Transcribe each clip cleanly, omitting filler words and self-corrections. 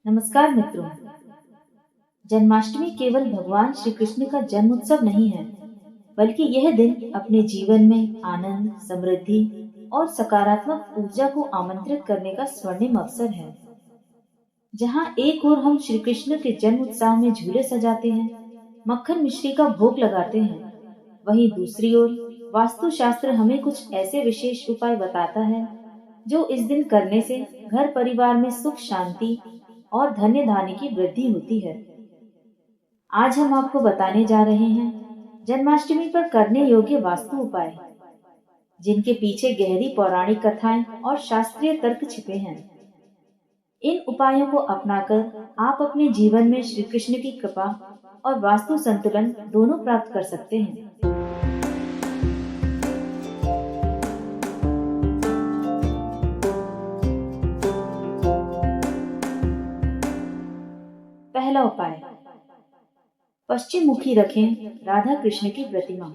नमस्कार मित्रों। जन्माष्टमी केवल भगवान श्री कृष्ण का जन्म उत्सव नहीं है, बल्कि यह दिन अपने जीवन में आनंद, समृद्धि और सकारात्मक ऊर्जा को आमंत्रित करने का स्वर्णिम अवसर है। जहाँ एक ओर हम श्री कृष्ण के जन्म उत्सव में झूले सजाते हैं, मक्खन मिश्री का भोग लगाते हैं, वहीं दूसरी ओर वास्तुशास्त्र हमें कुछ ऐसे विशेष उपाय बताता है जो इस दिन करने से घर परिवार में सुख, शांति और धन्य धान्य की वृद्धि होती है। आज हम आपको बताने जा रहे हैं जन्माष्टमी पर करने योग्य वास्तु उपाय, जिनके पीछे गहरी पौराणिक कथाएं और शास्त्रीय तर्क छिपे हैं। इन उपायों को अपनाकर आप अपने जीवन में श्री कृष्ण की कृपा और वास्तु संतुलन दोनों प्राप्त कर सकते हैं। पहला उपाय, पश्चिम मुखी रखें राधा कृष्ण की प्रतिमा।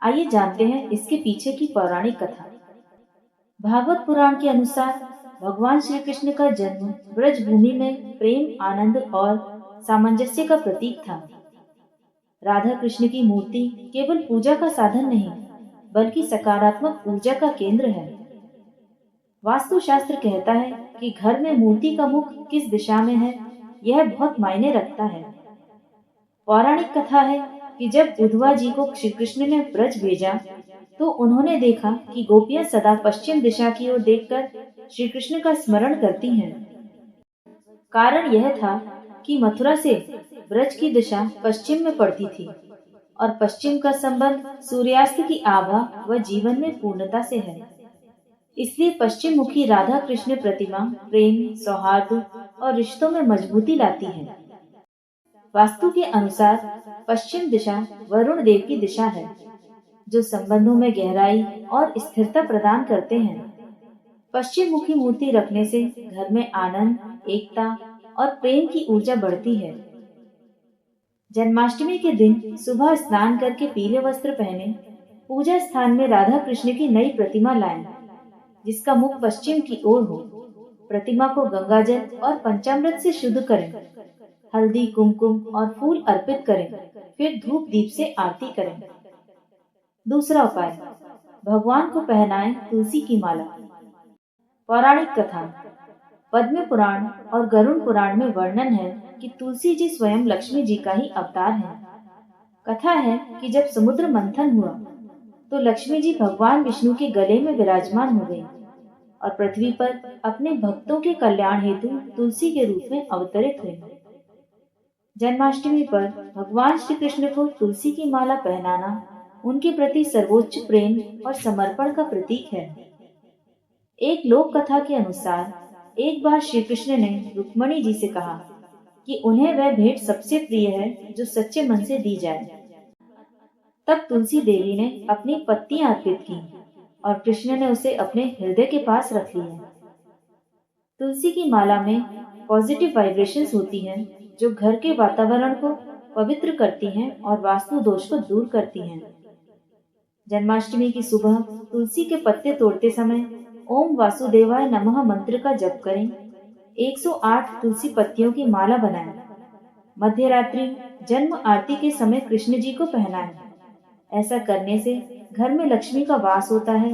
आइए जानते हैं इसके पीछे की पौराणिक कथा। भागवत पुराण के अनुसार भगवान श्री कृष्ण का जन्म ब्रज भूमि में प्रेम, आनंद और सामंजस्य का प्रतीक था। राधा कृष्ण की मूर्ति केवल पूजा का साधन नहीं, बल्कि सकारात्मक ऊर्जा का केंद्र है। वास्तुशास्त्र कहता है कि घर में मूर्ति का मुख किस दिशा में है, यह बहुत मायने रखता है। पौराणिक कथा है कि जब उद्धवा जी को श्री कृष्ण ने ब्रज भेजा, तो उन्होंने देखा कि गोपियां सदा पश्चिम दिशा की ओर देखकर श्री कृष्ण का स्मरण करती हैं। कारण यह था कि मथुरा से ब्रज की दिशा पश्चिम में पड़ती थी और पश्चिम का संबंध सूर्यास्त की आभा व जीवन में पूर्णता से है। इसलिए पश्चिम मुखी राधा कृष्ण प्रतिमा प्रेम, सौहार्द और रिश्तों में मजबूती लाती है। वास्तु के अनुसार पश्चिम दिशा वरुण देव की दिशा है, जो संबंधों में गहराई और स्थिरता प्रदान करते हैं। पश्चिम मुखी मूर्ति रखने से घर में आनंद, एकता और प्रेम की ऊर्जा बढ़ती है। जन्माष्टमी के दिन सुबह स्नान करके पीले वस्त्र पहने पूजा स्थान में राधा कृष्ण की नई प्रतिमा लाएं, जिसका मुख पश्चिम की ओर हो। प्रतिमा को गंगाजल और पंचामृत से शुद्ध करें। हल्दी, कुमकुम और फूल अर्पित करें, फिर धूप दीप से आरती करें। दूसरा उपाय, भगवान को पहनाएं तुलसी की माला। पौराणिक कथा पद्म पुराण और गरुड़ पुराण में वर्णन है कि तुलसी जी स्वयं लक्ष्मी जी का ही अवतार है। कथा है कि जब समुद्र मंथन हुआ, तो लक्ष्मी जी भगवान विष्णु के गले में विराजमान हो गई और पृथ्वी पर अपने भक्तों के कल्याण हेतु तुलसी के रूप में अवतरित हुई। जन्माष्टमी पर भगवान श्री कृष्ण को तुलसी की माला पहनाना उनके प्रति सर्वोच्च प्रेम और समर्पण का प्रतीक है। एक लोक कथा के अनुसार एक बार श्री कृष्ण ने रुक्मणी जी से कहा कि उन्हें वह भेंट सबसे प्रिय है जो सच्चे मन से दी जाए। तब तुलसी देवी ने अपनी पत्तियां अर्पित की और कृष्ण ने उसे अपने हृदय के पास रख लिया। तुलसी की माला में पॉजिटिव वाइब्रेशंस होती हैं, जो घर के वातावरण को पवित्र करती हैं और वास्तु दोष को दूर करती हैं। जन्माष्टमी की सुबह तुलसी के पत्ते तोड़ते समय ओम वासुदेवाय नमः मंत्र का जप करें। 108 तुलसी पत्तियों की माला बनाएं। मध्य रात्रि जन्म आरती के समय कृष्ण जी को पहनाएं। ऐसा करने से घर में लक्ष्मी का वास होता है,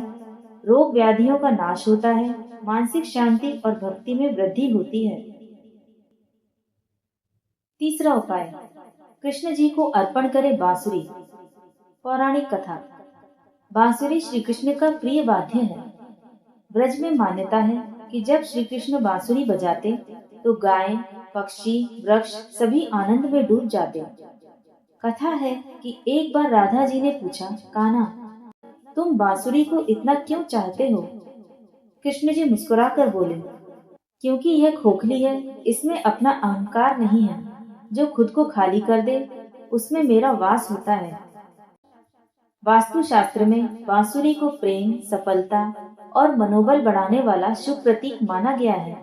रोग व्याधियों का नाश होता है, मानसिक शांति और भक्ति में वृद्धि होती है। तीसरा उपाय, कृष्ण जी को अर्पण करें बांसुरी। पौराणिक कथा बांसुरी श्री कृष्ण का प्रिय वाद्य है। ब्रज में मान्यता है कि जब श्री कृष्ण बांसुरी बजाते तो गाय, पक्षी, वृक्ष सभी आनंद में डूब जाते। कथा है कि एक बार राधा जी ने पूछा, कान्हा, तुम बांसुरी को इतना क्यों चाहते हो? कृष्ण जी मुस्कुराकर बोले, क्योंकि यह खोखली है, इसमें अपना अहंकार नहीं है। जो खुद को खाली कर दे, उसमें मेरा वास होता है। वास्तुशास्त्र में बांसुरी को प्रेम, सफलता और मनोबल बढ़ाने वाला शुभ प्रतीक माना गया है।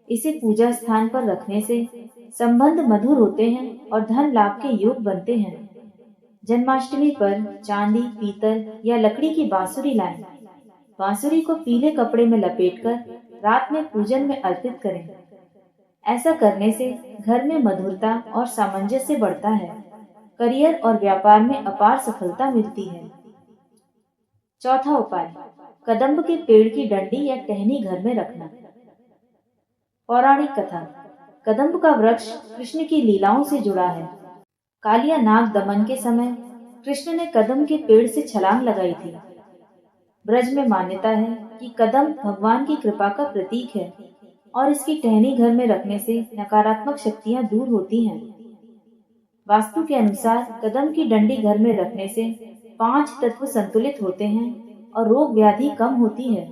इसे पूजा स्थान पर रखने से संबंध मधुर होते हैं और धन लाभ के योग बनते हैं। जन्माष्टमी पर चांदी, पीतल या लकड़ी की बांसुरी लाएं। बांसुरी को पीले कपड़े में लपेटकर रात में पूजन में अर्पित करें। ऐसा करने से घर में मधुरता और सामंजस्य बढ़ता है। करियर और व्यापार में अपार सफलता मिलती है। चौथा उपाय, कदम्ब के पेड़ की डंडी या टहनी घर में रखना। पौराणिक कथा, कदम्ब का वृक्ष कृष्ण की लीलाओं से जुड़ा है। कालिया नाग दमन के समय कृष्ण ने कदम्ब के पेड़ से छलांग लगाई थी। ब्रज में मान्यता है कि कदम्ब भगवान की कृपा का प्रतीक है और इसकी टहनी घर में रखने से नकारात्मक शक्तियां दूर होती हैं। वास्तु के अनुसार कदम्ब की डंडी घर में रखने से 5 तत्व संतुलित होते हैं और रोग व्याधि कम होती है।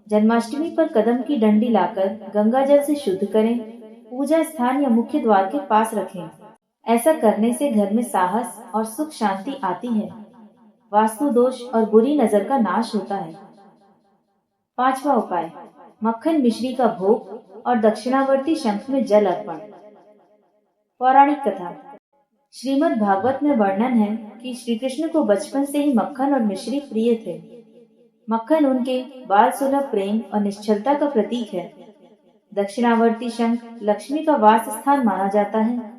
जन्माष्टमी पर कदम्ब की डंडी लाकर गंगा जल से शुद्ध करें। पूजा स्थान या मुख्य द्वार के पास रखें। ऐसा करने से घर में साहस और सुख शांति आती है। वास्तु दोष और बुरी नजर का नाश होता है। पांचवा उपाय, मक्खन मिश्री का भोग और दक्षिणावर्ती शंख में जल अर्पण। पौराणिक कथा, श्रीमद् भागवत में वर्णन है कि श्री कृष्ण को बचपन से ही मक्खन और मिश्री प्रिय थे। मक्खन उनके बाल सुलभ प्रेम और निश्चलता का प्रतीक है। दक्षिणावर्ती शंख लक्ष्मी का वास स्थान माना जाता है।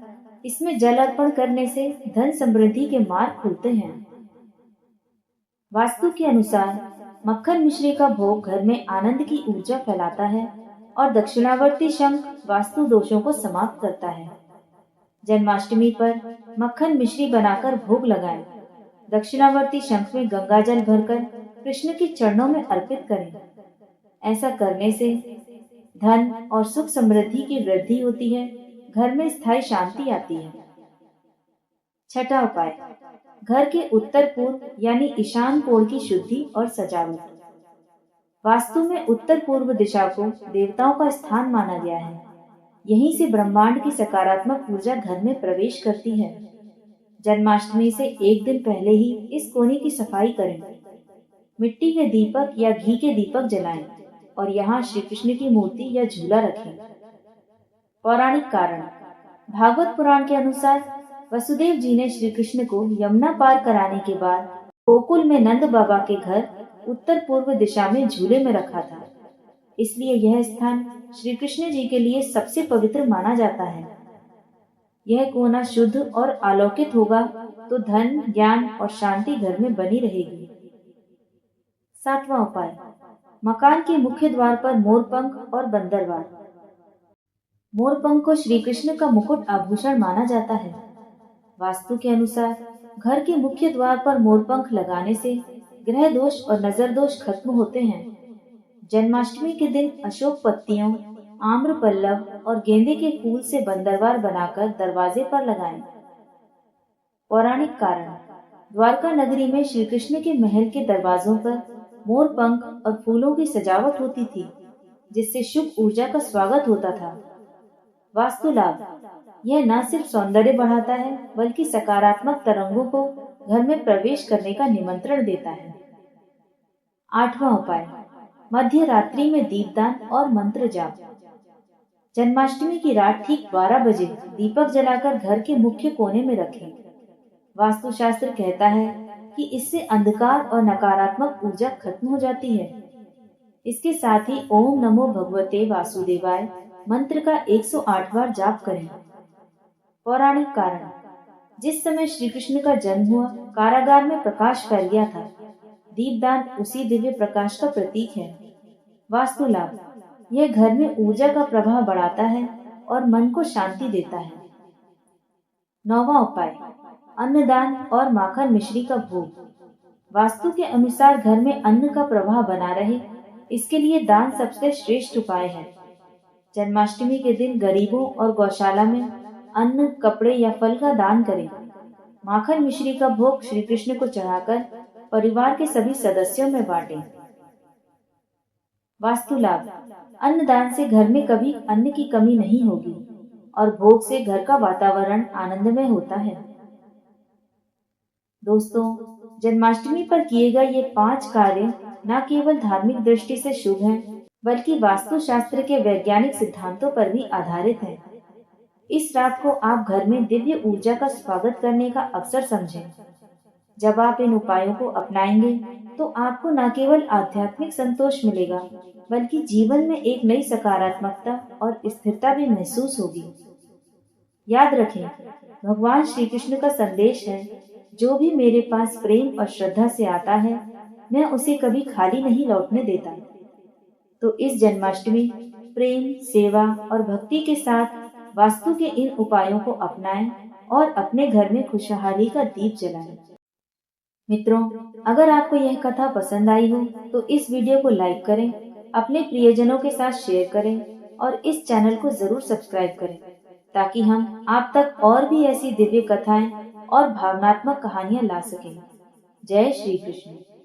इसमें जल अर्पण करने से धन समृद्धि के मार्ग खुलते हैं। वास्तु के अनुसार मक्खन मिश्री का भोग घर में आनंद की ऊर्जा फैलाता है और दक्षिणावर्ती शंख वास्तु दोषों को समाप्त करता है। जन्माष्टमी पर मक्खन मिश्री बनाकर भोग लगाएं। दक्षिणावर्ती शंख में गंगा जल भरकर कृष्ण के चरणों में अर्पित करें। ऐसा करने से धन और सुख समृद्धि की वृद्धि होती है। घर में स्थायी शांति आती है। छठा उपाय, घर के उत्तर पूर्व यानी ईशान कोण की शुद्धि और सजावट। वास्तु में उत्तर पूर्व दिशा को देवताओं का स्थान माना गया है। यहीं से ब्रह्मांड की सकारात्मक ऊर्जा घर में प्रवेश करती है। जन्माष्टमी से एक दिन पहले ही इस कोने की सफाई करें। मिट्टी के दीपक या घी के दीपक जलाएं और यहाँ श्री कृष्ण की मूर्ति या झूला रखें। पौराणिक कारण, भागवत पुराण के अनुसार वसुदेव जी ने श्री कृष्ण को यमुना पार कराने के बाद गोकुल में नंद बाबा के घर उत्तर पूर्व दिशा में झूले में रखा था। इसलिए यह स्थान श्री कृष्ण जी के लिए सबसे पवित्र माना जाता है। यह कोना शुद्ध और अलौकिक होगा तो धन, ज्ञान और शांति घर में बनी रहेगी। सातवां उपाय, मकान के मुख्य द्वार पर मोरपंख और बंदरवार। मोरपंख को श्री कृष्ण का मुकुट आभूषण माना जाता है। वास्तु के अनुसार घर के मुख्य द्वार पर मोरपंख लगाने से ग्रह दोष और नजर दोष खत्म होते हैं। जन्माष्टमी के दिन अशोक पत्तियों, आम्र पल्लव और गेंदे के फूल से बंदरवार बनाकर दरवाजे पर लगाएं। पौराणिक कारण, द्वारका नगरी में श्री कृष्ण के महल के दरवाजों पर मोर पंख और फूलों की सजावट होती थी, जिससे शुभ ऊर्जा का स्वागत होता था। वास्तु लाभ, यह न सिर्फ सौंदर्य बढ़ाता है बल्कि सकारात्मक तरंगों को घर में प्रवेश करने का निमंत्रण देता है। आठवां उपाय, मध्य रात्रि में दीपदान और मंत्र जाप। जन्माष्टमी की रात ठीक 12 बजे दीपक जलाकर घर के मुख्य कोने में रखें। वास्तुशास्त्र कहता है कि इससे अंधकार और नकारात्मक ऊर्जा खत्म हो जाती है। इसके साथ ही ओम नमो भगवते वासुदेवाय मंत्र का 108 बार जाप करें। पौराणिक कारण, जिस समय श्री कृष्ण का जन्म हुआ कारागार में प्रकाश फैल गया था। दीपदान उसी दिव्य प्रकाश का प्रतीक है। वास्तु लाभ, यह घर में ऊर्जा का प्रवाह बढ़ाता है और मन को शांति देता है। नौवां उपाय, अन्नदान और माखन मिश्री का भोग। वास्तु के अनुसार घर में अन्न का प्रवाह बना रहे, इसके लिए दान सबसे श्रेष्ठ उपाय है। जन्माष्टमी के दिन गरीबों और गौशाला में अन्न, कपड़े या फल का दान करें। माखन मिश्री का भोग श्री कृष्ण को चढ़ाकर परिवार के सभी सदस्यों में बांटें। वास्तु लाभ, अन्नदान से घर में कभी अन्न की कमी नहीं होगी और भोग से घर का वातावरण आनंदमय होता है। दोस्तों, जन्माष्टमी पर किए गए ये 5 कार्य न केवल धार्मिक दृष्टि से शुभ हैं, बल्कि वास्तुशास्त्र के वैज्ञानिक सिद्धांतों पर भी आधारित हैं। इस रात को आप घर में दिव्य ऊर्जा का स्वागत करने का अवसर समझें। जब आप इन उपायों को अपनाएंगे तो आपको न केवल आध्यात्मिक संतोष मिलेगा, बल्कि जीवन में एक नई सकारात्मकता और स्थिरता भी महसूस होगी। याद रखें, भगवान श्री कृष्ण का संदेश है, जो भी मेरे पास प्रेम और श्रद्धा से आता है, मैं उसे कभी खाली नहीं लौटने देता। तो इस जन्माष्टमी प्रेम, सेवा और भक्ति के साथ वास्तु के इन उपायों को अपनाएं और अपने घर में खुशहाली का दीप जलाएं। मित्रों, अगर आपको यह कथा पसंद आई हो तो इस वीडियो को लाइक करें, अपने प्रियजनों के साथ शेयर करें और इस चैनल को जरूर सब्सक्राइब करें, ताकि हम आप तक और भी ऐसी दिव्य कथाएं और भावनात्मक कहानियां ला सकें। जय श्री कृष्ण।